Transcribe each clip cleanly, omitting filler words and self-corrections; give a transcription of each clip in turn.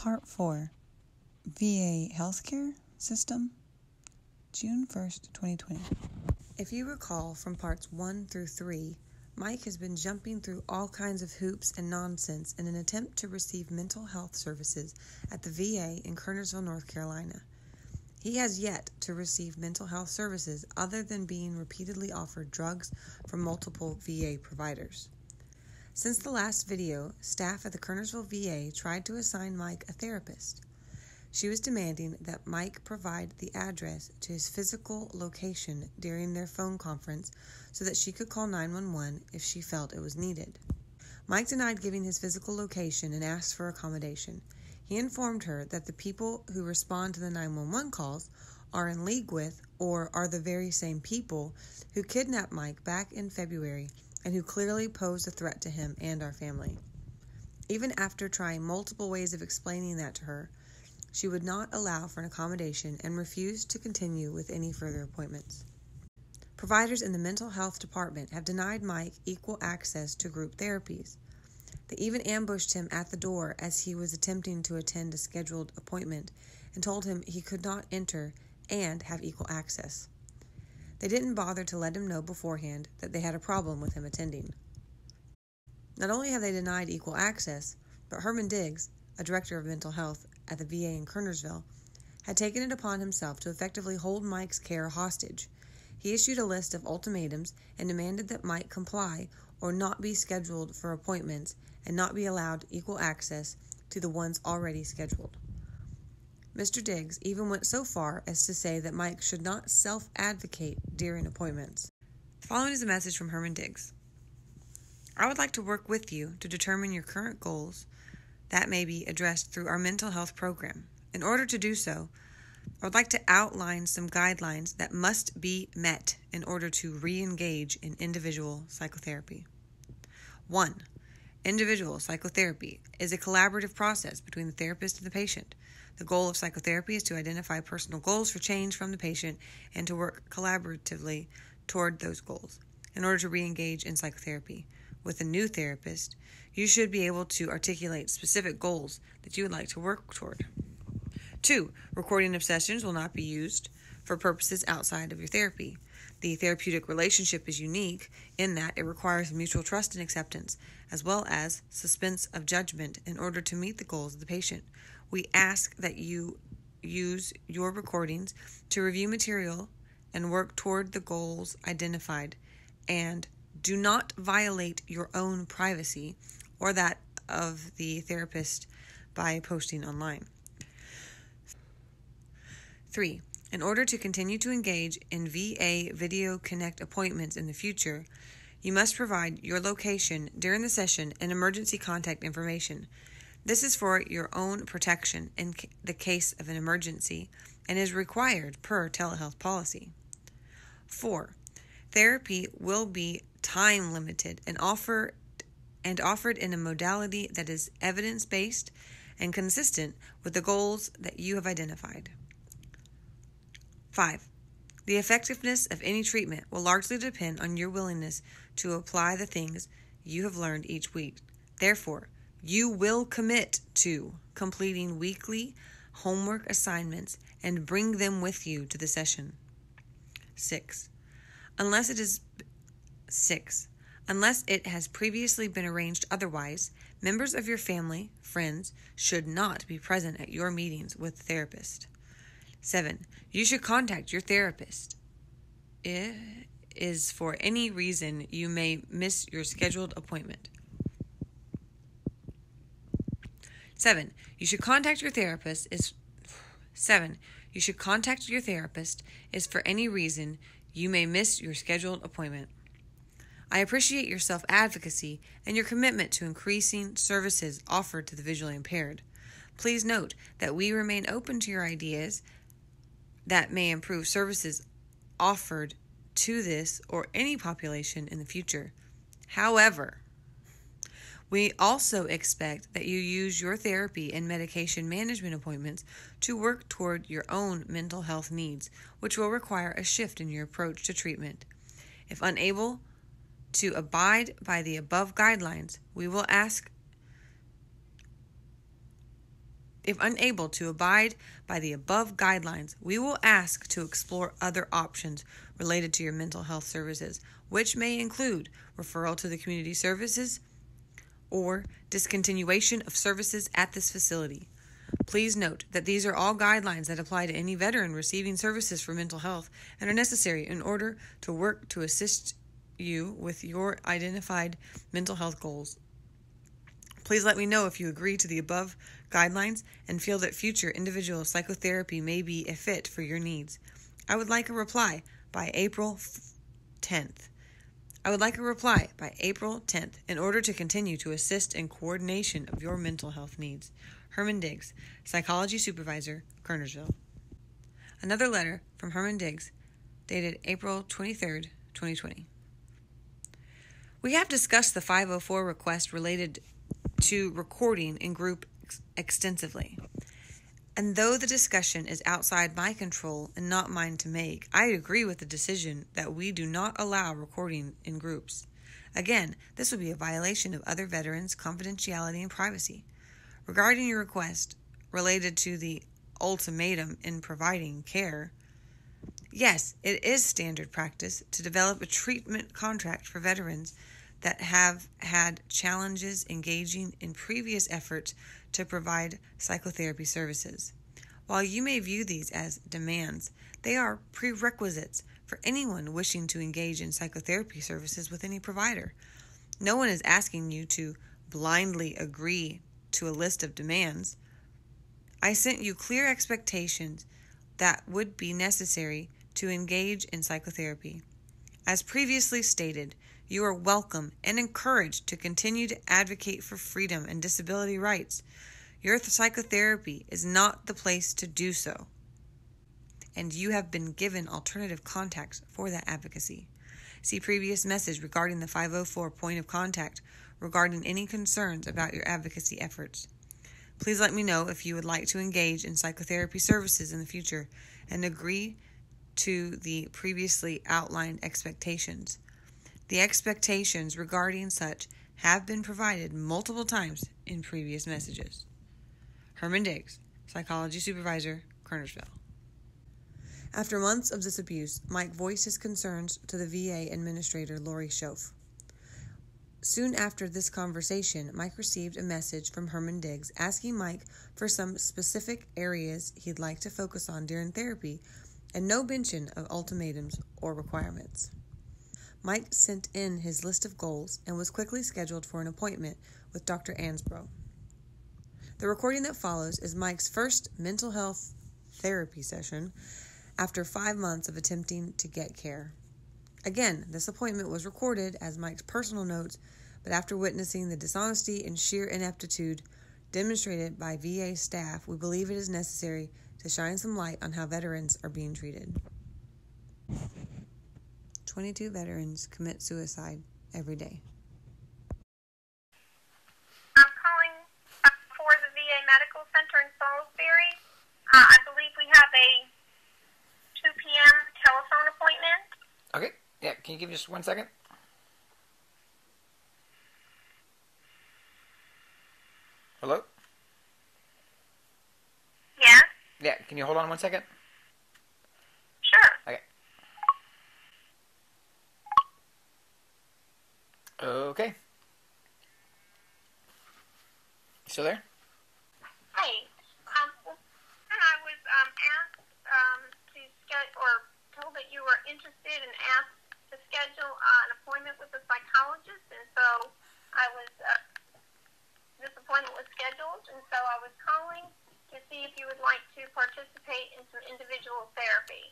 Part 4, VA Healthcare System, June 1st, 2020. If you recall from parts 1 through 3, Mike has been jumping through all kinds of hoops and nonsense in an attempt to receive mental health services at the VA in Kernersville, North Carolina. He has yet to receive mental health services other than being repeatedly offered drugs from multiple VA providers. Since the last video, staff at the Kernersville VA tried to assign Mike a therapist. She was demanding that Mike provide the address to his physical location during their phone conference so that she could call 911 if she felt it was needed. Mike denied giving his physical location and asked for accommodation. He informed her that the people who respond to the 911 calls are in league with or are the very same people who kidnapped Mike back in February and who clearly posed a threat to him and our family. Even after trying multiple ways of explaining that to her, she would not allow for an accommodation and refused to continue with any further appointments. Providers in the mental health department have denied Mike equal access to group therapies. They even ambushed him at the door as he was attempting to attend a scheduled appointment and told him he could not enter and have equal access. They didn't bother to let him know beforehand that they had a problem with him attending. Not only have they denied equal access, but Herman Diggs, a director of mental health at the VA in Kernersville, had taken it upon himself to effectively hold Mike's care hostage. He issued a list of ultimatums and demanded that Mike comply or not be scheduled for appointments and not be allowed equal access to the ones already scheduled. Mr. Diggs even went so far as to say that Mike should not self-advocate during appointments. Following is a message from Herman Diggs. I would like to work with you to determine your current goals that may be addressed through our mental health program. In order to do so, I would like to outline some guidelines that must be met in order to re-engage in individual psychotherapy. 1. Individual psychotherapy is a collaborative process between the therapist and the patient. The goal of psychotherapy is to identify personal goals for change from the patient and to work collaboratively toward those goals. In order to re-engage in psychotherapy with a new therapist, you should be able to articulate specific goals that you would like to work toward. 2. Recording of sessions will not be used for purposes outside of your therapy. The therapeutic relationship is unique in that it requires mutual trust and acceptance, as well as suspense of judgment in order to meet the goals of the patient. We ask that you use your recordings to review material and work toward the goals identified, and do not violate your own privacy or that of the therapist by posting online. 3. In order to continue to engage in VA Video Connect appointments in the future, you must provide your location during the session and emergency contact information. This is for your own protection in the case of an emergency and is required per telehealth policy. 4. Therapy will be time limited and offered in a modality that is evidence-based and consistent with the goals that you have identified. 5. The effectiveness of any treatment will largely depend on your willingness to apply the things you have learned each week. Therefore, you will commit to completing weekly homework assignments and bring them with you to the session. 6. Unless it has previously been arranged otherwise, members of your family, friends, should not be present at your meetings with the therapist. 7. You should contact your therapist. It is for any reason you may miss your scheduled appointment. 7. You should contact your therapist is for any reason you may miss your scheduled appointment. I appreciate your self-advocacy and your commitment to increasing services offered to the visually impaired. Please note that we remain open to your ideas that may improve services offered to this or any population in the future. However, we also expect that you use your therapy and medication management appointments to work toward your own mental health needs, which will require a shift in your approach to treatment. If unable to abide by the above guidelines, we will ask If unable to abide by the above guidelines, we will ask to explore other options related to your mental health services, which may include referral to the community services or discontinuation of services at this facility. Please note that these are all guidelines that apply to any veteran receiving services for mental health and are necessary in order to work to assist you with your identified mental health goals. Please let me know if you agree to the above guidelines and feel that future individual psychotherapy may be a fit for your needs. I would like a reply by April 10th. In order to continue to assist in coordination of your mental health needs. Herman Diggs, Psychology Supervisor, Kernersville. Another letter from Herman Diggs, dated April 23rd, 2020. We have discussed the 504 request related to recording in group extensively. And though the discussion is outside my control and not mine to make, I agree with the decision that we do not allow recording in groups. Again, this would be a violation of other veterans' confidentiality and privacy. Regarding your request related to the ultimatum in providing care, yes, it is standard practice to develop a treatment contract for veterans that have had challenges engaging in previous efforts to provide psychotherapy services. While you may view these as demands, they are prerequisites for anyone wishing to engage in psychotherapy services with any provider. No one is asking you to blindly agree to a list of demands. I sent you clear expectations that would be necessary to engage in psychotherapy. As previously stated, you are welcome and encouraged to continue to advocate for freedom and disability rights. Your psychotherapy is not the place to do so, and you have been given alternative contacts for that advocacy. See previous message regarding the 504 point of contact regarding any concerns about your advocacy efforts. Please let me know if you would like to engage in psychotherapy services in the future and agree to the previously outlined expectations. The expectations regarding such have been provided multiple times in previous messages. Herman Diggs, Psychology Supervisor, Kernersville. After months of this abuse, Mike voiced his concerns to the VA Administrator, Lori Schoaf. Soon after this conversation, Mike received a message from Herman Diggs asking Mike for some specific areas he'd like to focus on during therapy and no mention of ultimatums or requirements. Mike sent in his list of goals and was quickly scheduled for an appointment with Dr. Ansbro. The recording that follows is Mike's first mental health therapy session after 5 months of attempting to get care. Again, this appointment was recorded as Mike's personal notes, but after witnessing the dishonesty and sheer ineptitude demonstrated by VA staff, we believe it is necessary to shine some light on how veterans are being treated. 22 veterans commit suicide every day. I'm calling for the VA Medical Center in Salisbury. I believe we have a 2 p.m. telephone appointment. Okay. Yeah, can you give me just 1 second? Hello? Yes? Yeah, can you hold on 1 second? Sure. Okay. Okay. You still there? Hey, I was asked to schedule, or told that you were interested and asked to schedule an appointment with a psychologist, and so this appointment was scheduled, and so I was calling to see if you would like to participate in some individual therapy.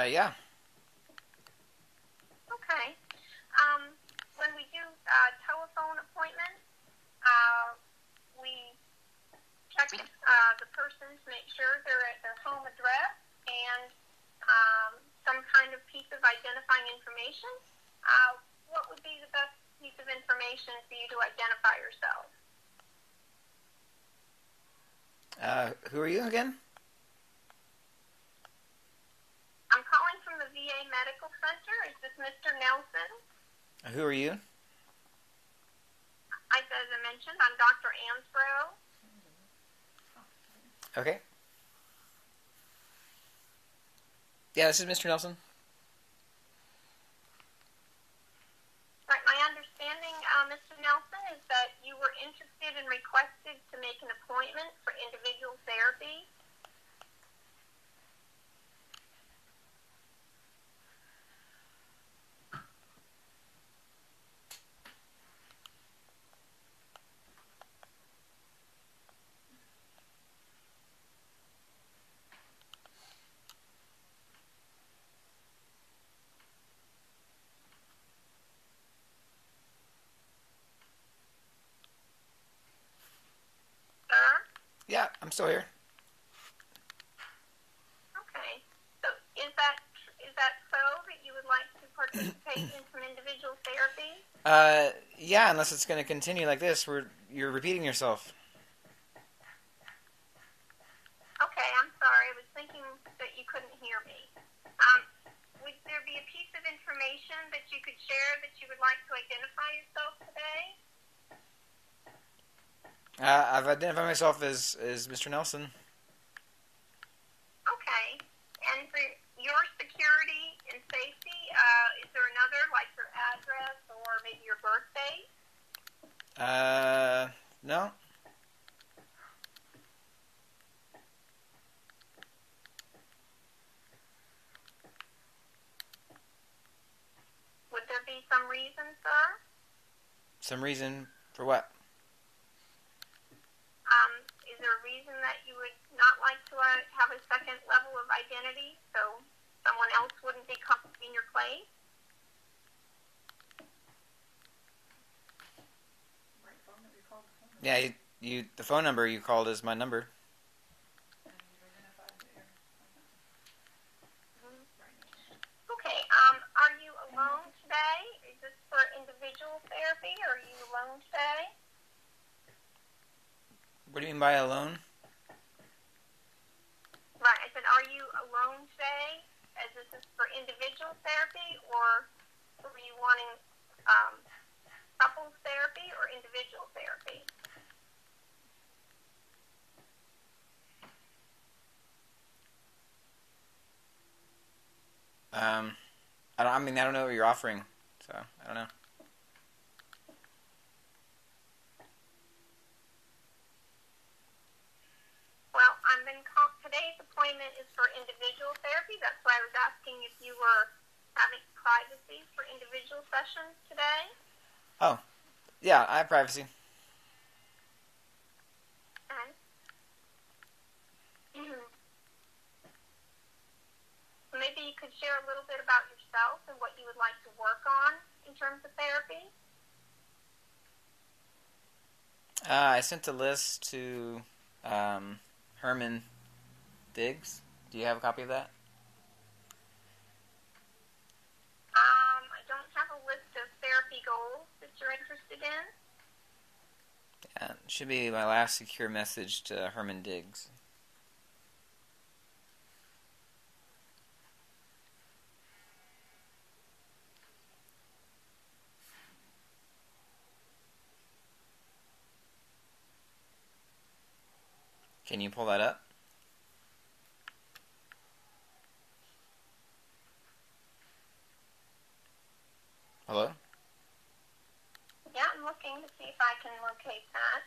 Yeah. Okay. When we do telephone appointments, we check the person to make sure they're at their home address and some kind of piece of identifying information. What would be the best piece of information for you to identify yourself? Who are you again? I'm calling from the VA Medical Center. Is this Mr. Nelson? Who are you? As I mentioned, I'm Dr. Ansbro. Okay. Yeah, this is Mr. Nelson. Right, my understanding, Mr. Nelson, is that you were interested and requested to make an appointment for individual therapy. Sir? Yeah, I'm still here. Okay. So is that so that you would like to participate in some individual therapy? Yeah, unless it's going to continue like this, you're repeating yourself. Okay, I'm sorry. I was thinking that you couldn't hear me. Um, would there be a piece of information that you could share that you would like to identify yourself today? I've identified myself as Mr. Nelson. Okay. And for your security and safety, is there another, like your address or maybe your birth date? No. Would there be some reason, sir? Some reason for what? Is there a reason that you would not like to have a second level of identity so someone else wouldn't be coming in your place? Yeah, the phone number you called is my number. Okay, are you alone today? Is this for individual therapy, or are you alone today? What do you mean by alone? Right, I said, are you alone today, as this is for individual therapy, or were you wanting couples therapy or individual therapy? I don't know what you're offering, so I don't know. Well, today's appointment is for individual therapy. That's why I was asking if you were having privacy for individual sessions today. Oh, yeah, I have privacy. Okay. Maybe you could share a little bit about yourself and what you would like to work on in terms of therapy. I sent a list to Herman Diggs. Do you have a copy of that? I don't have a list of therapy goals that you're interested in. Yeah, it should be my last secure message to Herman Diggs. Can you pull that up? Hello? Yeah, I'm looking to see if I can locate that.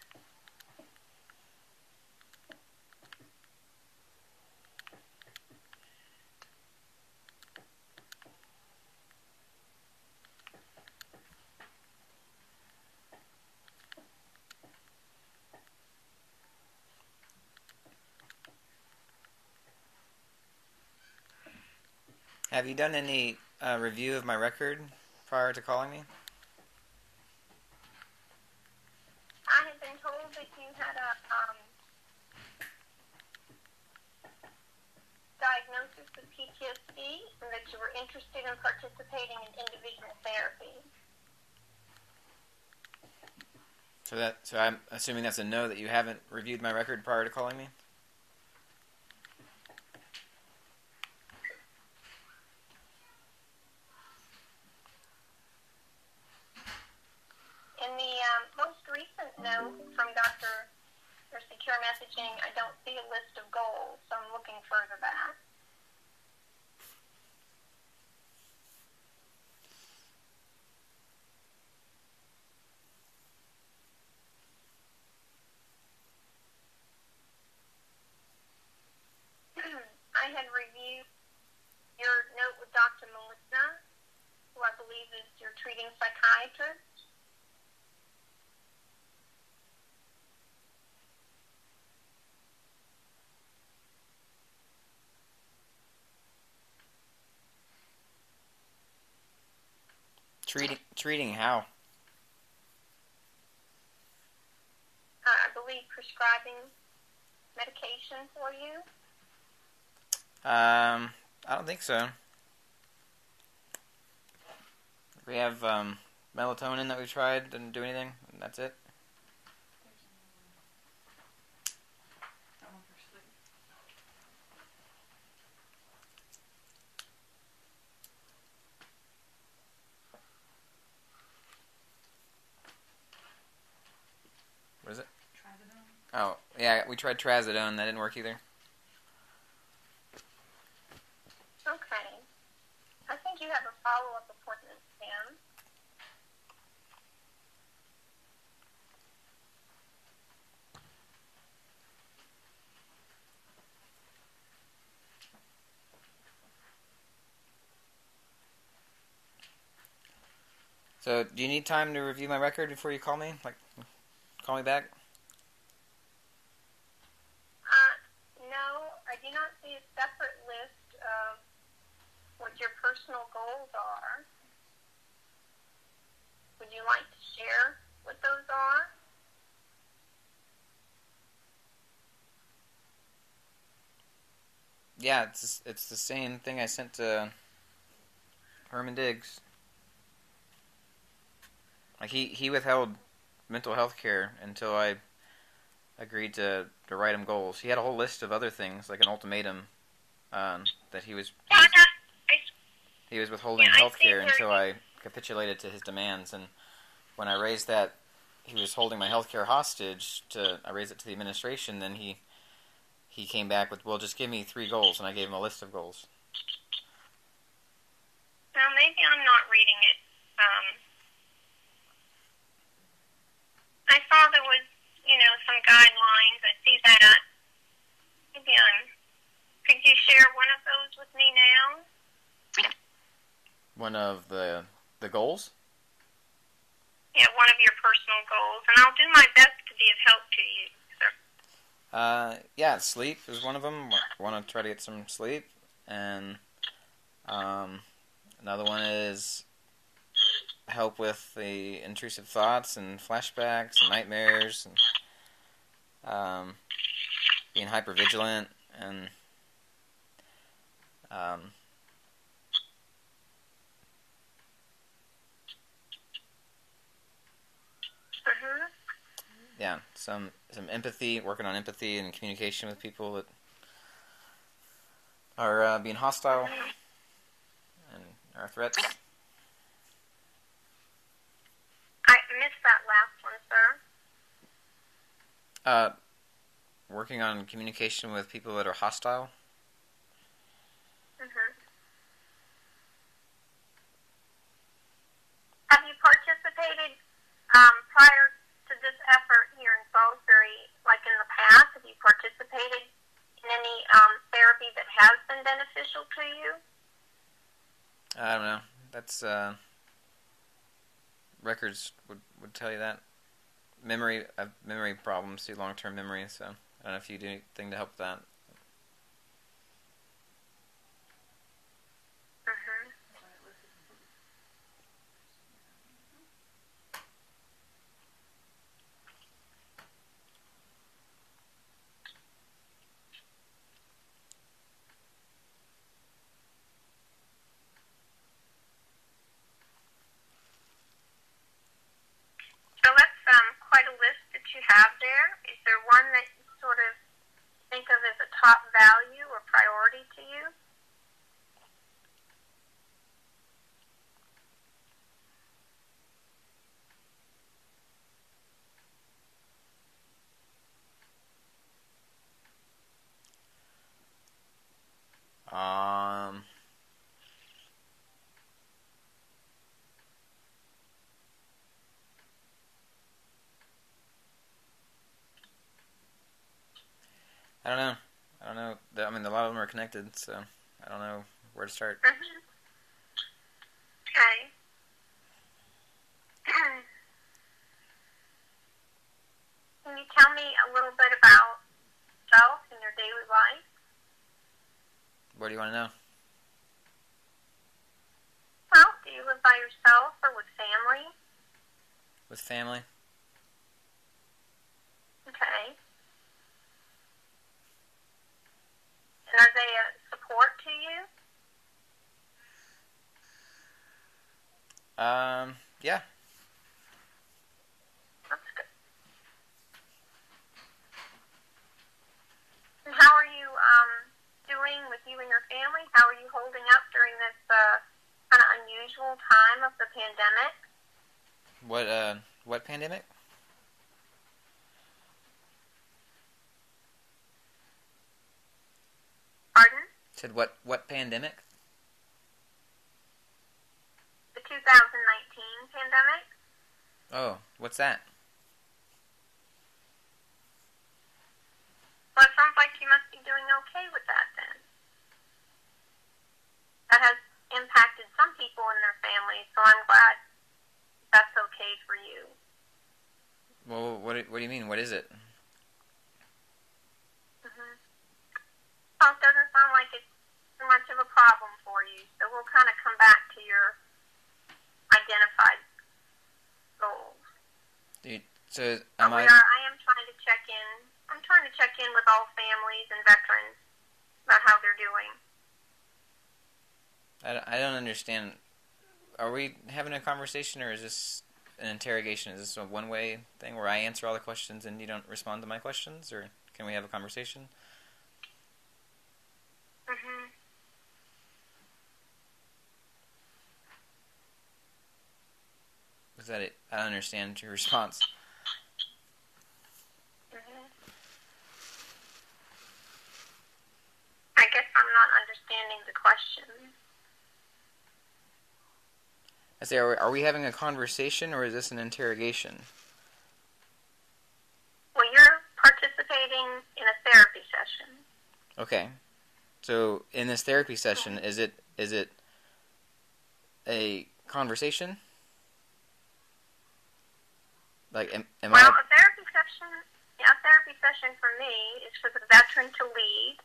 Have you done any review of my record prior to calling me? I have been told that you had a diagnosis of PTSD and that you were interested in participating in individual therapy. So I'm assuming that's a no, that you haven't reviewed my record prior to calling me? In the most recent note from your secure messaging, I don't see a list of goals, so I'm looking further back. I had reviewed your note with Dr. Melissa, who I believe is your treating psychiatrist. Treating how? I believe prescribing medication for you. I don't think so. We have melatonin that we tried, didn't do anything, and that's it. What is it? Trazodone. Oh, yeah, we tried trazodone. That didn't work either. Okay. I think you have a follow-up appointment, Sam. So, do you need time to review my record before you call me? Like, call me back? No, I do not see a separate list of what your personal goals are. Would you like to share what those are? Yeah, it's the same thing I sent to Herman Diggs. Like, he withheld mental health care until I agreed to write him goals. He had a whole list of other things, like an ultimatum, that he was withholding health care until I capitulated to his demands. And when I raised that he was holding my health care hostage, I raised it to the administration, then he came back with, well, just give me 3 goals, and I gave him a list of goals. Now, maybe I'm not reading it. I saw there was, some guidelines. I see that. Maybe could you share one of those with me now? One of the goals? Yeah, one of your personal goals. And I'll do my best to be of help to you, sir. Yeah, sleep is one of them. I want to try to get some sleep. And another one is help with the intrusive thoughts and flashbacks and nightmares and being hypervigilant and yeah, some empathy, working on empathy and communication with people that are being hostile and are threats. I missed that last one, sir. Working on communication with people that are hostile. Have you participated prior to this effort here in Salisbury, like in the past? Have you participated in any therapy that has been beneficial to you? I don't know. That's records would tell you that. I have memory problems, see long-term memory, so I don't know if you do anything to help with that. So that's quite a list that you have there. Is there one that you sort of think of as a top value or priority to you? Um, I don't know. I don't know. I mean, a lot of them are connected, so I don't know where to start. Mm-hmm. Okay. Can you tell me a little bit about yourself and your daily life? What do you want to know? Well, do you live by yourself or with family? With family? Okay. And are they a support to you? Yeah. That's good. And how are you doing with you and your family? How are you holding up during this kind of unusual time of the pandemic? What pandemic? Pardon? Said what pandemic? The 2019 pandemic? Oh, what's that? Well, it sounds like you must be doing okay with that then. That has impacted some people in their families, so I'm glad that's okay for you. Well, what do you mean? What is it? Mm-hmm. Well, it doesn't sound like it's too much of a problem for you, so we'll kind of come back to your identified goals. I am trying to check in. I'm trying to check in with all families and veterans about how they're doing. I don't understand. Are we having a conversation, or is this an interrogation? Is this a one-way thing where I answer all the questions and you don't respond to my questions, or can we have a conversation? Mm-hmm. Is that it? I don't understand your response. Mm-hmm. I guess I'm not understanding the question. I say, are we having a conversation, or is this an interrogation? Well, you're participating in a therapy session. Okay. So in this therapy session, is it a conversation? Like, a therapy session for me is for the veteran to lead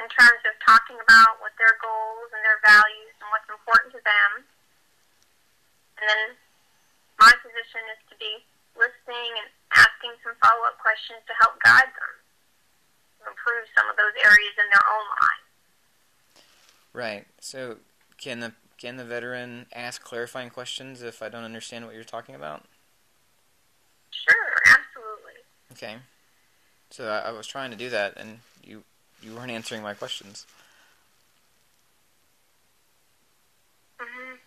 in terms of talking about what their goals and their values and what's important to them. And then my position is to be listening and asking some follow-up questions to help guide them to improve some of those areas in their own lives. Right. So can the veteran ask clarifying questions if I don't understand what you're talking about? Sure, absolutely. Okay. So I was trying to do that, and you weren't answering my questions. Mm-hmm.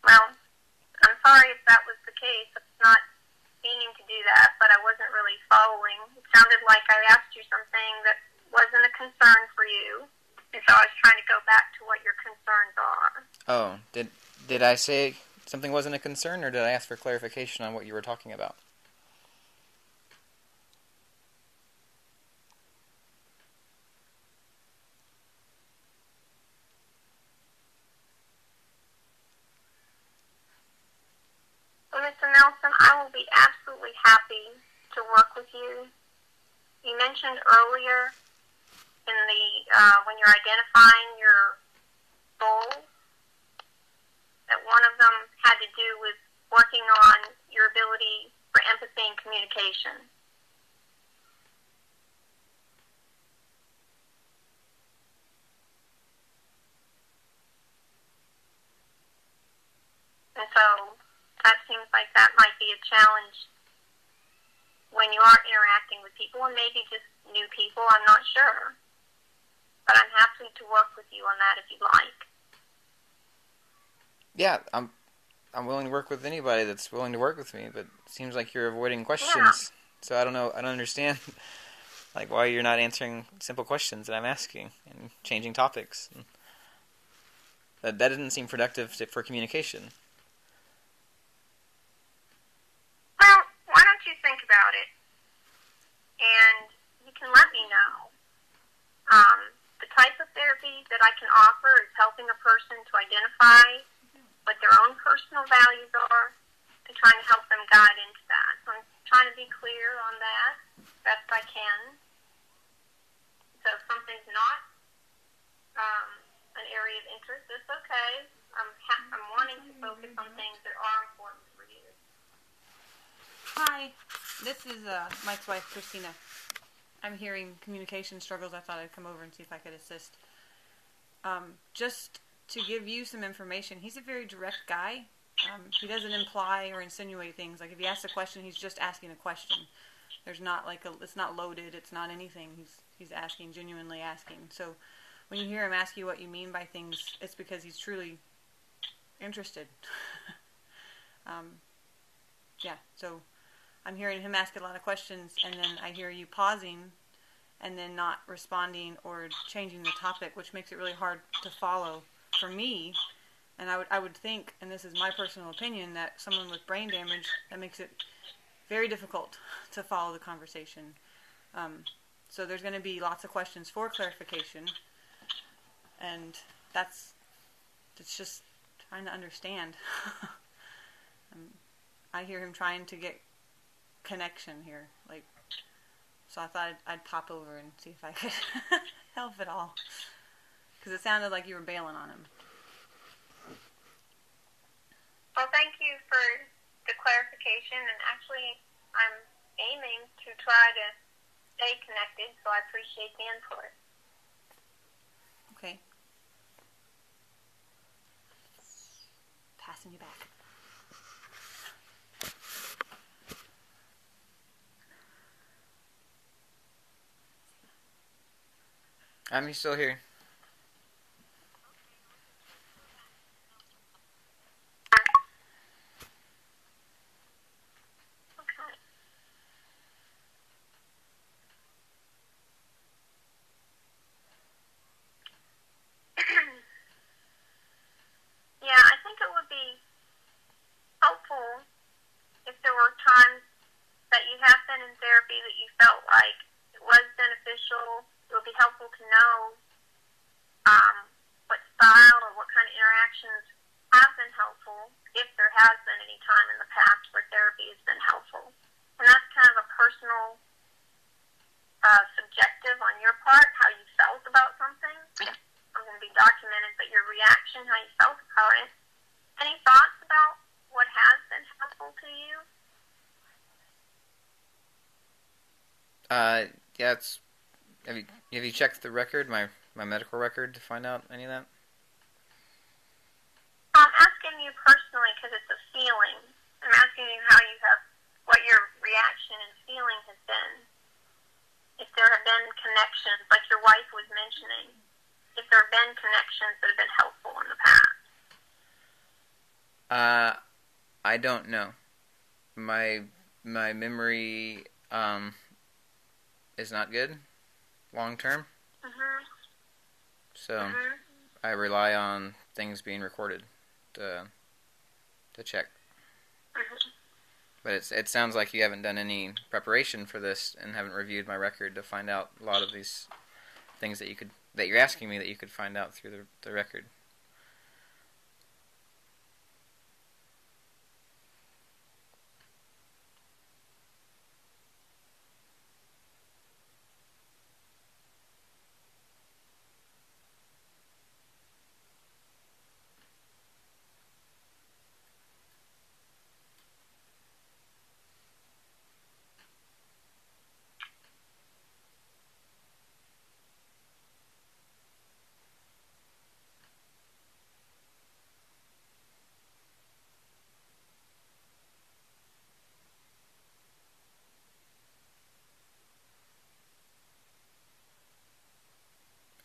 Well, I'm sorry if that was the case. It's not meaning to do that, but I wasn't really following. It sounded like I asked you something that wasn't a concern for you, and so I was trying to go back to what your concerns are. Oh, did I say something wasn't a concern, or did I ask for clarification on what you were talking about? Well, Mr. Nelson, I will be absolutely happy to work with you. You mentioned earlier in the when you're identifying your goals that one of them had to do with working on your ability for empathy and communication. And so that seems like that might be a challenge when you are interacting with people, and maybe just new people, I'm not sure. but I'm happy to work with you on that if you'd like. Yeah, I'm willing to work with anybody that's willing to work with me, but it seems like you're avoiding questions. Yeah. So I don't know. I don't understand like why you're not answering simple questions that I'm asking and changing topics. That doesn't seem productive for communication. Well, why don't you think about it, and you can let me know. The type of therapy that I can offer is helping a person to identify what their own personal values are and trying to help them guide into that. So I'm trying to be clear on that best I can. So if something's not an area of interest, it's okay. I'm wanting to focus on things that are important for you. Hi, this is Mike's wife, Christina. I'm hearing communication struggles. I thought I'd come over and see if I could assist. Just to give you some information, he's a very direct guy. He doesn't imply or insinuate things. Like if he asks a question, he's just asking a question. There's not it's not loaded. It's not anything. He's asking, genuinely asking. So when you hear him ask you what you mean by things, it's because he's truly interested. Yeah, so I'm hearing him ask a lot of questions, and then I hear you pausing and then not responding or changing the topic, which makes it really hard to follow for me. And I would think, and this is my personal opinion, that someone with brain damage, that makes it very difficult to follow the conversation. So there's going to be lots of questions for clarification, and it's just trying to understand. I hear him trying to get connection here, so I thought I'd pop over and see if I could help at all, because it sounded like you were bailing on him. Well, thank you for the clarification, and actually I'm aiming to try to stay connected, so I appreciate the input. Okay. Passing you back. I'm still here. Yeah, I think it would be helpful if there were times that you have been in therapy that you felt like it was beneficial. It would be helpful to know what style or what kind of interactions have been helpful, if there has been any time in the past where therapy has been helpful. And that's kind of a personal, subjective on your part, how you felt about something. I'm going to be documented, but your reaction, how you felt about it. Any thoughts about what has been helpful to you? Yeah, have you checked the record, my medical record, to find out any of that? I'm asking you personally because it's a feeling. I'm asking you what your reaction and feeling has been. If there have been connections, like your wife was mentioning, if there have been connections that have been helpful in the past. I don't know. My memory is not good long term. So I rely on things being recorded to check. But it sounds like you haven't done any preparation for this and haven't reviewed my record to find out a lot of these things that you're asking me that you could find out through the record.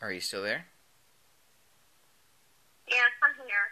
Are you still there? Yes, I'm here.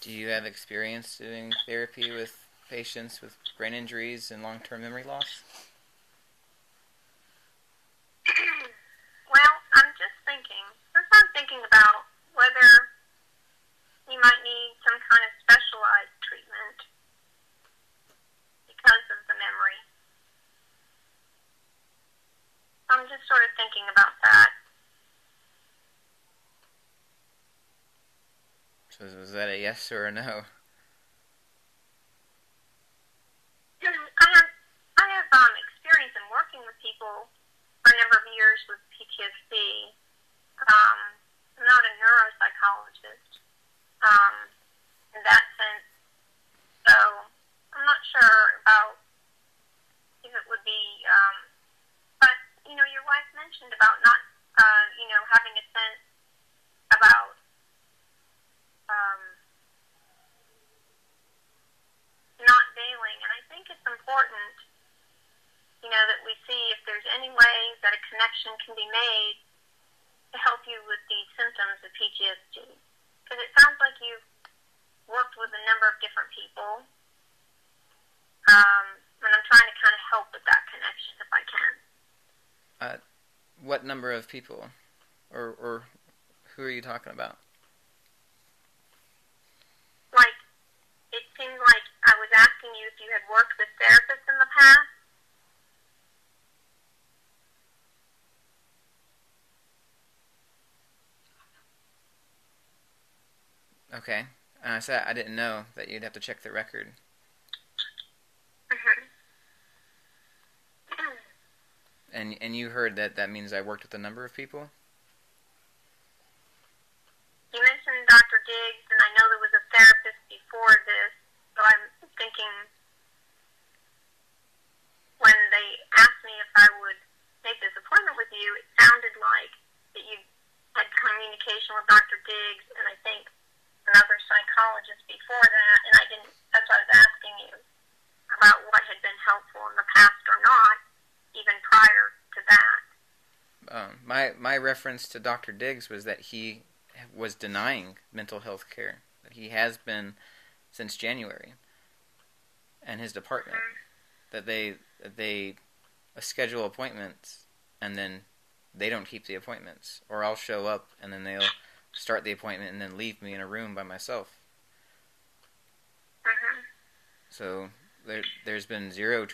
Do you have experience doing therapy with patients with brain injuries and long-term memory loss? Well, I'm just thinking. First, I'm thinking about whether you might need some kind of specialized treatment because of the memory. I'm just sort of thinking about that. So was that a yes or a no? I have experience in working with people for a number of years with PTSD. I'm not a neuropsychologist in that sense, so I'm not sure about if it would be. But your wife mentioned about not, having a sense about not bailing, and I think it's important, that we see if there's any way that a connection can be made to help you with these symptoms of PTSD. Because it sounds like you've worked with a number of different people, and I'm trying to kind of help with that connection if I can. What number of people? Or who are you talking about? Like, it seemed like I was asking you if you had worked with therapists in the past. Okay. And I said I didn't know that you'd have to check the record. Mm-hmm. And you heard that means I worked with a number of people? You mentioned Dr. Diggs, and I know there was a therapist before this, so I'm thinking when they asked me if I would make this appointment with you, it sounded like that you had communication with Dr. Diggs, and I think another psychologist before that, and I didn't, that's why I was asking you about what had been helpful in the past or not, even prior to that. My reference to Dr. Diggs was that he was denying mental health care. That he has been since January. And his department. That they schedule appointments and then they don't keep the appointments. Or I'll show up and then they'll start the appointment and then leave me in a room by myself. So there's been zero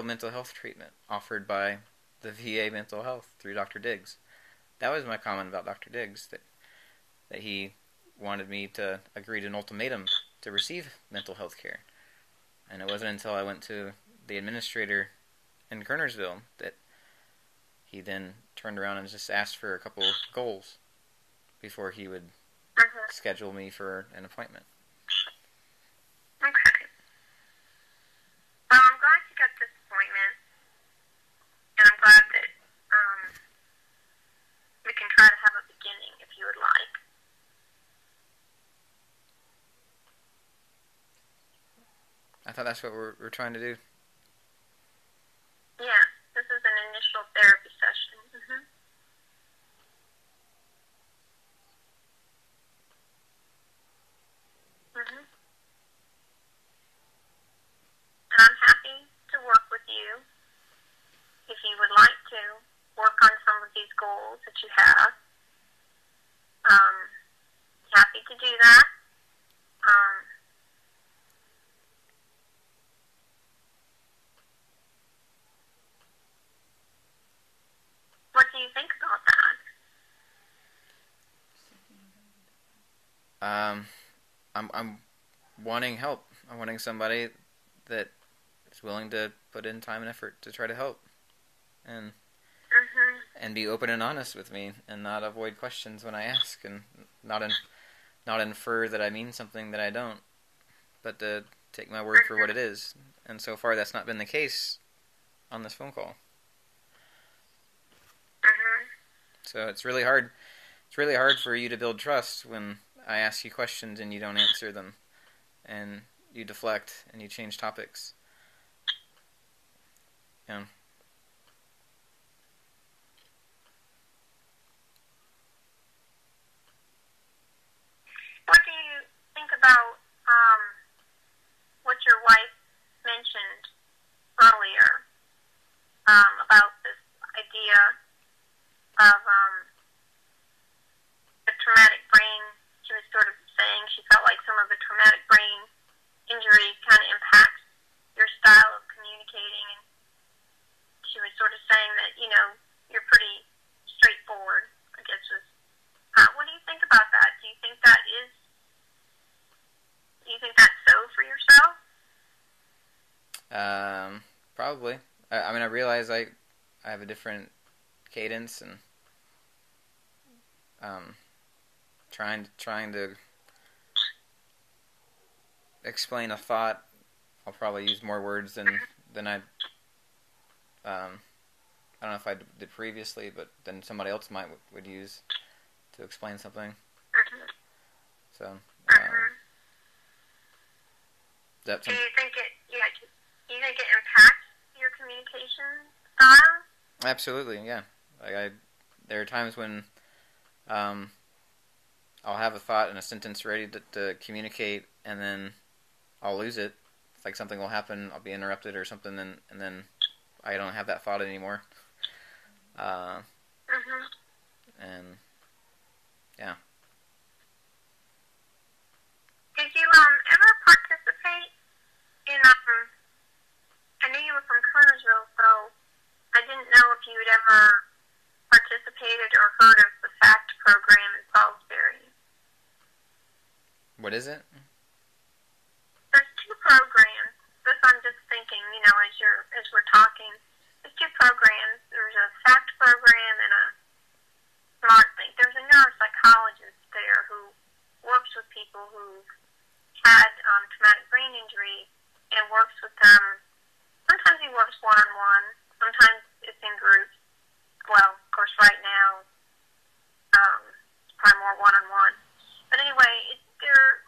mental health treatment offered by the VA mental health through Dr. Diggs. That was my comment about Dr. Diggs, that he wanted me to agree to an ultimatum to receive mental health care. And it wasn't until I went to the administrator in Kernersville that he then turned around and just asked for a couple goals before he would schedule me for an appointment. Okay. Well, I'm glad you got this appointment, and I'm glad that we can try to have a beginning if you would like. I thought that's what we're trying to do. Yeah, this is an initial therapy session. And I'm happy to work with you if you would like to work on some of these goals that you have. Happy to do that. What do you think about that? I'm wanting help. I'm wanting somebody that is willing to put in time and effort to try to help, and and be open and honest with me, and not avoid questions when I ask, and not infer that I mean something that I don't, but to take my word for what it is. And so far, that's not been the case on this phone call. So it's really hard. It's really hard for you to build trust when I ask you questions and you don't answer them, and you deflect and you change topics. Yeah. What do you think about what your wife mentioned earlier about this idea of the traumatic brain? She was sort of saying she felt like some of the traumatic brain injury kind of impacts your style of communicating, and she was sort of saying that, you're pretty straightforward, I guess was. What do you think about that? Do you think that's so for yourself? Probably. I mean, I realize I have a different cadence, and trying to explain a thought, I'll probably use more words than I don't know if I did previously, but than somebody else would use to explain something. So, that's do you think it impacts your communication style? Absolutely, yeah. Like there are times when I'll have a thought and a sentence ready to communicate, and then I'll lose it. It's like something will happen, I'll be interrupted or something, and then I don't have that thought anymore. And yeah. Did you ever participate in I knew you were from Kernersville, so I didn't know if you had ever participated or heard of the FACT program in Salisbury. What is it? There's two programs. This I'm just thinking, as we're talking. There's two programs. There's a FACT program and a SMART thing. There's a neuropsychologist there who works with people who've had traumatic brain injury and works with them. Sometimes he works one-on-one. Sometimes it's in groups. Well, of course, right now, it's probably more one-on-one. But anyway, they're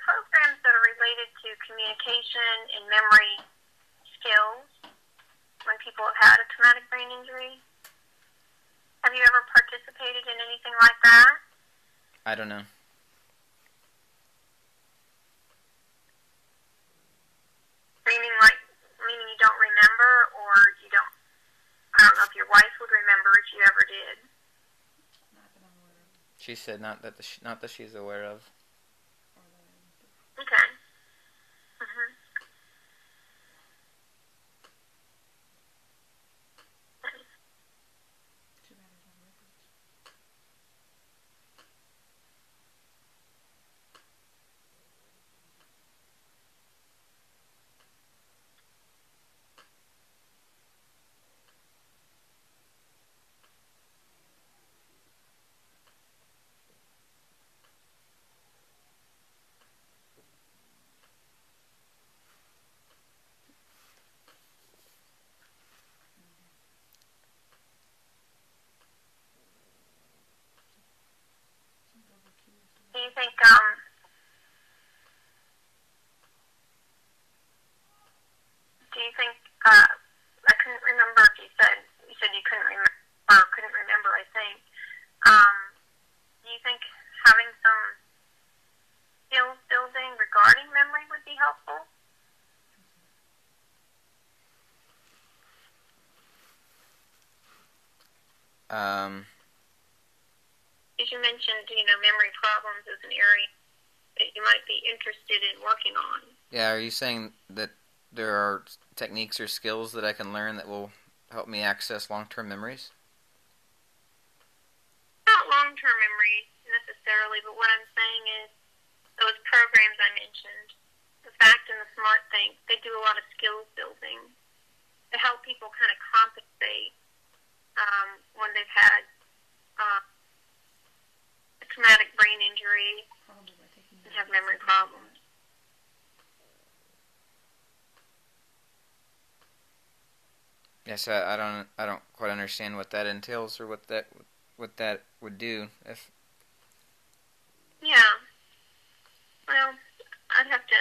programs that are related to communication and memory skills when people have had a traumatic brain injury. Have you ever participated in anything like that? I don't know. Meaning you don't remember, or you don't. I don't know if your wife would remember if you ever did. She said not that she's aware of. Okay. Do you think I couldn't remember if you said you couldn't remember, I think. Do you think having some skills building regarding memory would be helpful? As you mentioned, memory problems is an area that you might be interested in working on. Yeah, are you saying that there are techniques or skills that I can learn that will help me access long-term memories? Not long-term memories necessarily, but what I'm saying is those programs I mentioned, the FACT and the Smart Think, they do a lot of skills building to help people kind of compensate when they've had a traumatic brain injury and have memory problems. Yes, I don't quite understand what that entails or what that would do. If Yeah, well, I'd have to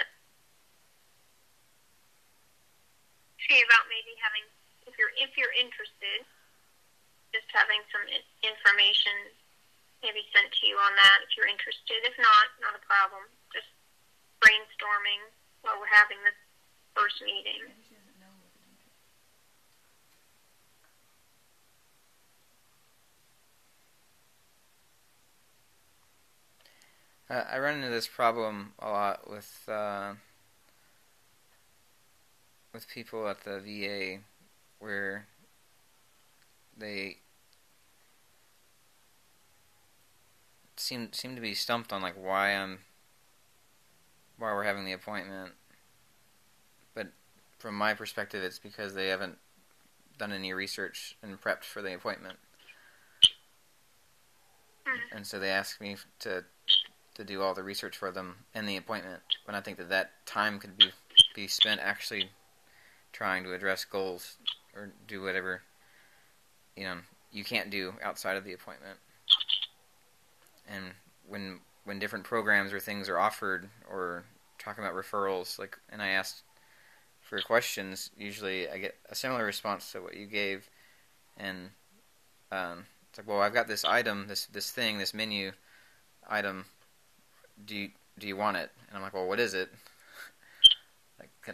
see about maybe having, if you're interested, just having some information maybe sent to you on that if you're interested. If not a problem. Just brainstorming while we're having this first meeting. I run into this problem a lot with people at the VA, where they seem to be stumped on like why we're having the appointment. But from my perspective, it's because they haven't done any research and prepped for the appointment, and so they ask me to do all the research for them in the appointment, when I think that time could be spent actually trying to address goals or do whatever you can't do outside of the appointment. And when different programs or things are offered, or talking about referrals, and I asked for questions, usually I get a similar response to what you gave, and it's like, well, I've got this item, this menu item. Do you want it? And I'm like, well, what is it?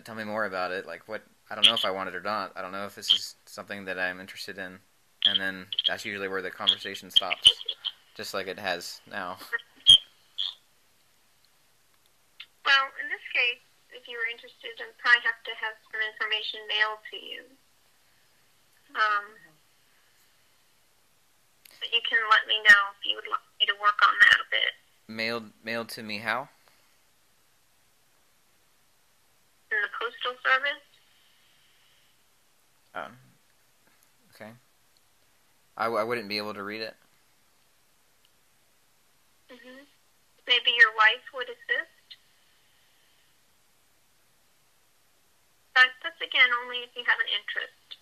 Tell me more about it. What? I don't know if I want it or not. I don't know if this is something that I'm interested in. And then that's usually where the conversation stops, just like it has now. Well, in this case, if you're interested, then probably have to have some information mailed to you. But you can let me know if you would like me to work on that a bit. Mailed to me how? In the Postal Service. Okay. I wouldn't be able to read it. Mhm. Maybe your wife would assist. That's again only if you have an interest.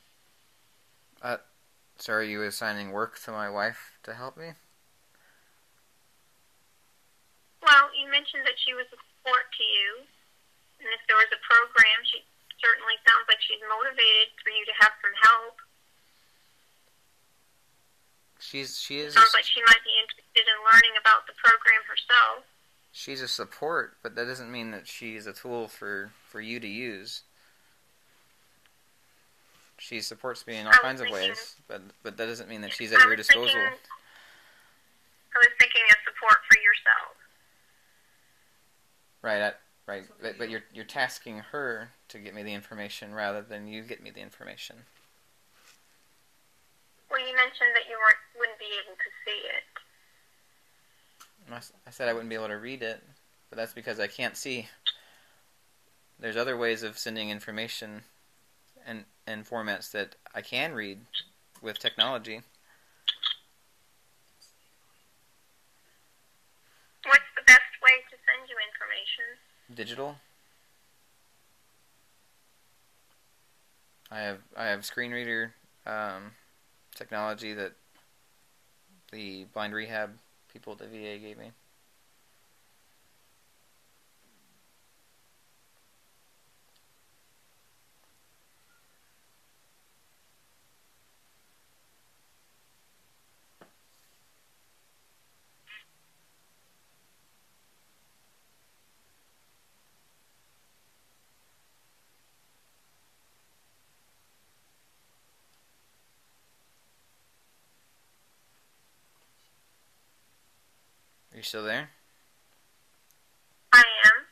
So are you assigning work to my wife to help me? Well, you mentioned that she was a support to you, and if there was a program, she certainly sounds like she's motivated for you to have some help. She is. Sounds like she might be interested in learning about the program herself. She's a support, but that doesn't mean that she's a tool for you to use. She supports me in all kinds of ways, but that doesn't mean that she's at your disposal. I was thinking of support for yourself. Right. But you're tasking her to get me the information rather than you get me the information. Well, you mentioned that you wouldn't be able to see it. I said I wouldn't be able to read it, but that's because I can't see. There's other ways of sending information and formats that I can read with technology. What's the best way to send you information? Digital. I have screen reader technology that the blind rehab people at the VA gave me. Are you still there? I am.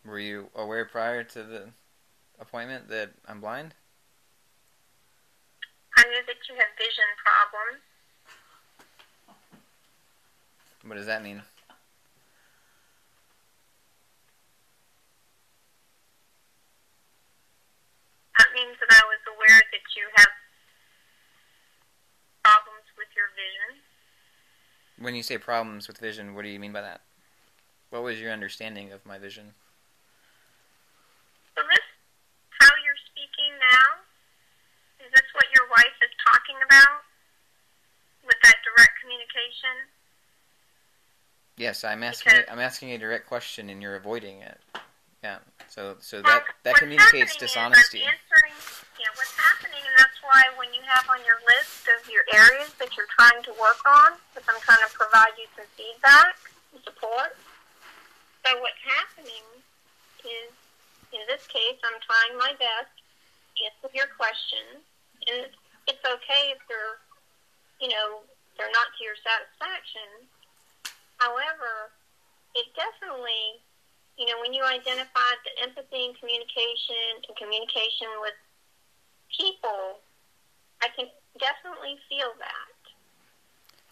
Were you aware prior to the appointment that I'm blind? I knew that you have vision problems. What does that mean? have problems with your vision. When you say problems with vision, what do you mean by that? What was your understanding of my vision? So this, how you're speaking now, is this what your wife is talking about with that direct communication? Yes, I'm asking a direct question and you're avoiding it. Yeah. So that communicates dishonesty. What's happening, and that's why when you have on your list of your areas that you're trying to work on, because I'm trying to provide you some feedback and support. So what's happening is, in this case, I'm trying my best to answer your questions, and it's okay if they're not to your satisfaction. However, it definitely, when you identify the empathy and communication with people, I can definitely feel that.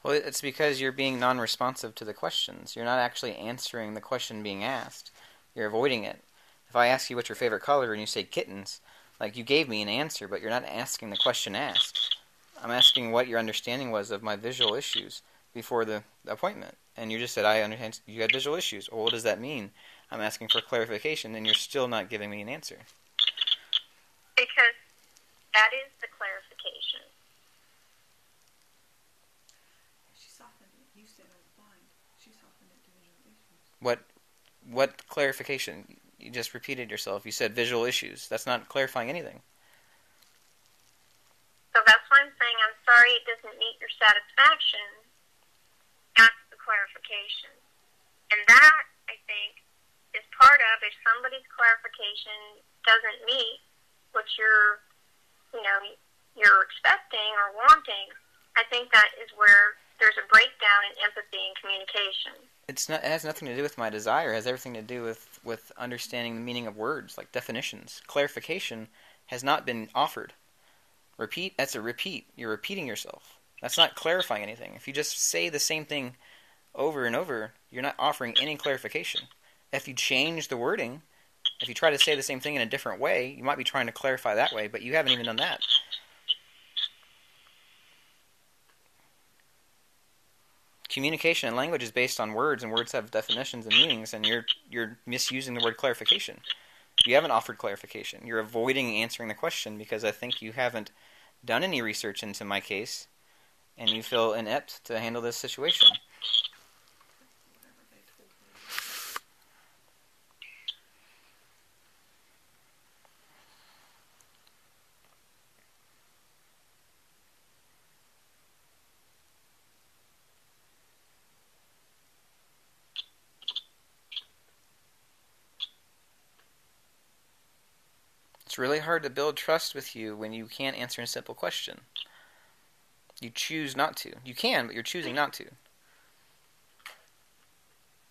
Well, it's because you're being non-responsive to the questions. You're not actually answering the question being asked. You're avoiding it. If I ask you what's your favorite color and you say kittens, like you gave me an answer, but you're not asking the question asked. I'm asking what your understanding was of my visual issues before the appointment. And you just said, I understand you had visual issues. Well, what does that mean? I'm asking for clarification, and you're still not giving me an answer. Because that is the clarification. She softened it. You said I was blind. She softened it to visual issues. What clarification? You just repeated yourself. You said visual issues. That's not clarifying anything. So that's why I'm saying I'm sorry it doesn't meet your satisfaction. That's the clarification. And that, I think, is part of if somebody's clarification doesn't meet what you're expecting or wanting, I think that is where there's a breakdown in empathy and communication. It has nothing to do with my desire. It has everything to do with understanding the meaning of words, like definitions. Clarification has not been offered. That's a repeat. You're repeating yourself. That's not clarifying anything. If you just say the same thing over and over, you're not offering any clarification. If you change the wording, if you try to say the same thing in a different way, you might be trying to clarify that way, but you haven't even done that. Communication and language is based on words, and words have definitions and meanings, and you're misusing the word clarification. You haven't offered clarification. You're avoiding answering the question because I think you haven't done any research into my case, and you feel inept to handle this situation. It's really hard to build trust with you when you can't answer a simple question. You choose not to. You can, but you're choosing not to.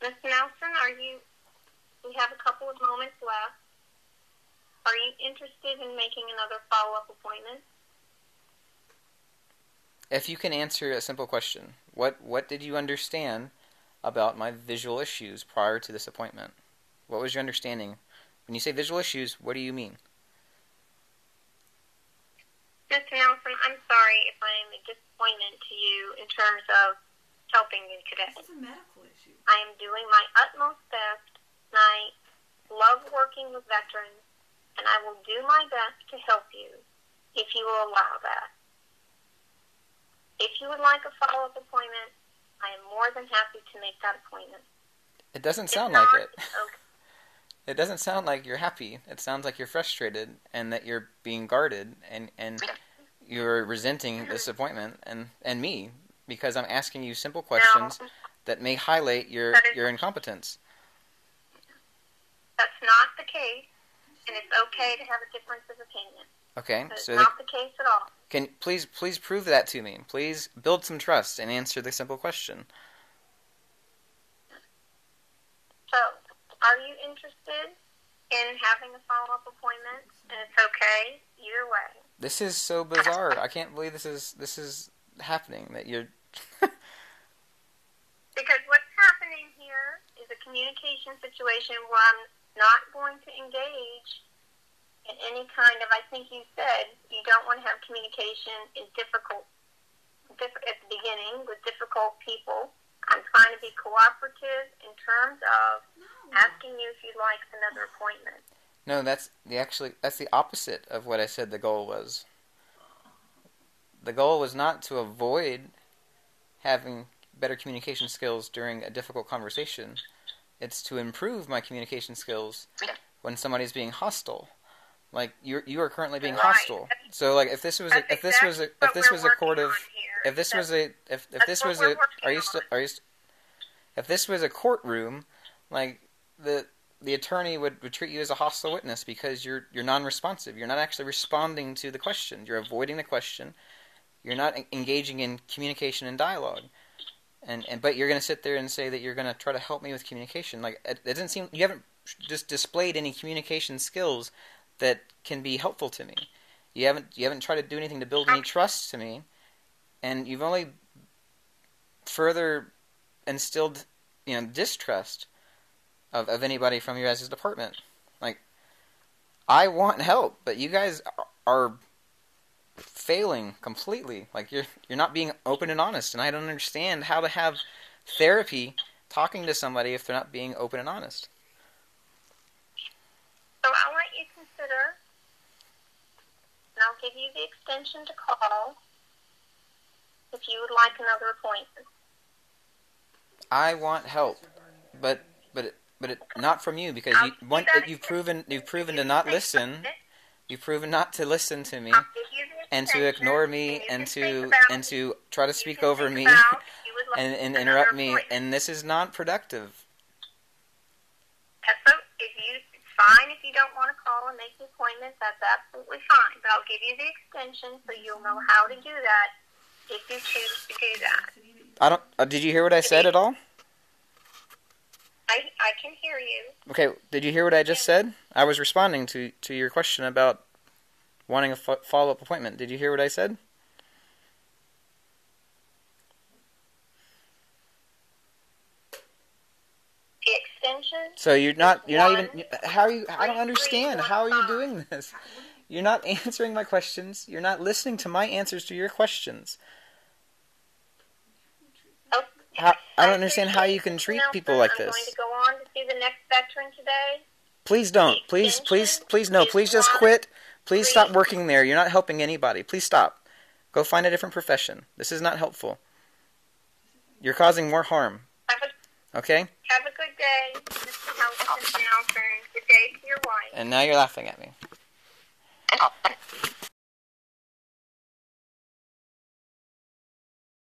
Ms. Nelson, we have a couple of moments left. Are you interested in making another follow-up appointment? If you can answer a simple question, what did you understand about my visual issues prior to this appointment? What was your understanding? When you say visual issues, what do you mean? Mr. Nelson, I'm sorry if I am a disappointment to you in terms of helping you today. It's a medical issue. I am doing my utmost best, and I love working with veterans, and I will do my best to help you if you will allow that. If you would like a follow-up appointment, I am more than happy to make that appointment. It doesn't sound like it. Okay. It doesn't sound like you're happy. It sounds like you're frustrated and that you're being guarded and you're resenting this appointment and me because I'm asking you simple questions that may highlight your incompetence. That's not the case, and it's okay to have a difference of opinion. Okay, That's so not the case at all. Can please prove that to me. Please build some trust and answer the simple question. So, are you interested in having a follow-up appointment? And it's okay either way. This is so bizarre. I can't believe this is happening. That you're. Because what's happening here is a communication situation where I'm not going to engage in any kind of, I think you said, you don't want to have communication in at the beginning with difficult people. I'm trying to be cooperative in terms of asking you if you'd like another appointment. No, that's the opposite of what I said the goal was. The goal was not to avoid having better communication skills during a difficult conversation. It's to improve my communication skills when somebody's being hostile. Like you are currently being hostile. So like if this was a courtroom, like the attorney would treat you as a hostile witness because you're non-responsive. You're not actually responding to the question. You're avoiding the question. You're not engaging in communication and dialogue. But you're going to sit there and say that you're going to try to help me with communication. Like it doesn't seem you haven't just displayed any communication skills that can be helpful to me. You haven't tried to do anything to build any trust to me, and you've only further instilled distrust of anybody from your guys' department. Like I want help, but you guys are failing completely. Like you're not being open and honest, and I don't understand how to have therapy talking to somebody if they're not being open and honest. So I'll let you consider, and I'll give you the extension to call if you would like another appointment. I want help, but not from you because you've proven to not listen. You've proven not to listen to me and to ignore me and to try to speak over me and interrupt me, and this is not productive. It's fine if you don't want to call and make the appointment. That's absolutely fine. But I'll give you the extension so you'll know how to do that if you choose to do that. I don't. Did you hear what I said at all? I can hear you. Okay. Did you hear what I just said? I was responding to your question about wanting a follow-up appointment. Did you hear what I said? The extension. So you're not even. How are you? I don't understand. How are you doing this? You're not answering my questions. You're not listening to my answers to your questions. I don't understand how you can treat people like this. I'm going to go on to see the next veteran today. Please don't. Please no. Please just quit. Please stop working there. You're not helping anybody. Please stop. Go find a different profession. This is not helpful. You're causing more harm. Okay? Have a good day. Mr. Houston now turns good day to your wife. And now you're laughing at me.